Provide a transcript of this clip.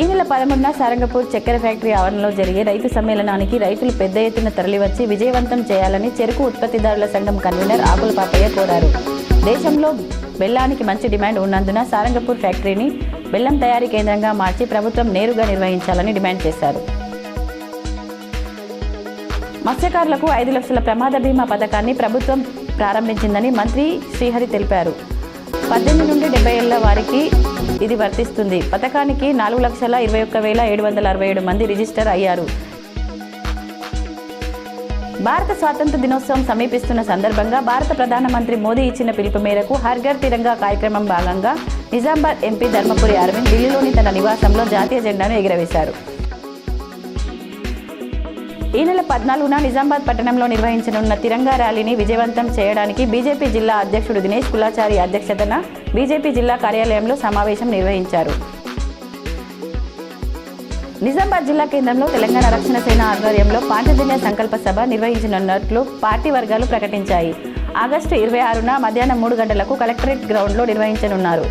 ఈ నెల 11న సారంగపూర్ చక్కెర ఫ్యాక్టరీ ఆవరణలో జరిగే రైతు సమ్మేళనానికి రైతులు పెద్ద ఎత్తున తరలివచ్చి విజయవంతం చేయాలని చెరకు ఉత్పత్తిదారుల సంఘం కన్వీనర్ ఆకుల పాపయ్య కోరారు. దేశంలో బెల్లానికి మంచి డిమాండ్ ఉన్నందున సారంగపూర్ ఫ్యాక్టరీని బెల్లం తయారీ కేంద్రంగా మార్చి ప్రభుత్వం నేరుగా నిర్వహించాలని డిమాండ్ చేశారు. మత్స్యకారులకు 5 లక్షల ప్రమాద బీమా పథకాన్ని ప్రభుత్వం ప్రారంభించిందని మంత్రి శ్రీహరి తెలిపారు. 18 నుండి 70 ఏళ్ల వారికి ఇది వర్తిస్తుంది. పథకానికి 4,21,767 మంది రిజిస్టర్ అయ్యారు. భారత స్వాతంత్ర దినోత్సవం సమీపిస్తున్న సందర్భంగా భారత ప్రధానమంత్రి మోదీ ఇచ్చిన పిలుపు మేరకు హర్ ఘర్ తిరంగా కార్యక్రమం భాగంగా నిజామాబాద్ ఎంపీ ధర్మపురి అరవింద్ ఢిల్లీలోని తన నివాసంలో జాతీయ జెండాను ఎగురవేశారు. ఈ నెల 14న నిజామాబాద్ పట్టణంలో నిర్వహించనున్న తిరంగా ర్యాలీని విజయవంతం చేయడానికి బీజేపీ జిల్లా అధ్యక్షుడు దినేష్ కులాచారి అధ్యక్షతన బీజేపీ జిల్లా కార్యాలయంలో సమావేశం నిర్వహించారు. నిజామాబాద్ జిల్లా కేంద్రంలో తెలంగాణ రక్షణ సేన ఆధ్వర్యంలో పాంచజన్య సంకల్ప సభ నిర్వహించనున్నట్లు పార్టీ వర్గాలు ప్రకటించాయి. ఆగస్టు 26న మధ్యాహ్నం 3 గంటలకు కలెక్టరేట్ గ్రౌండ్లో నిర్వహించనున్నారు.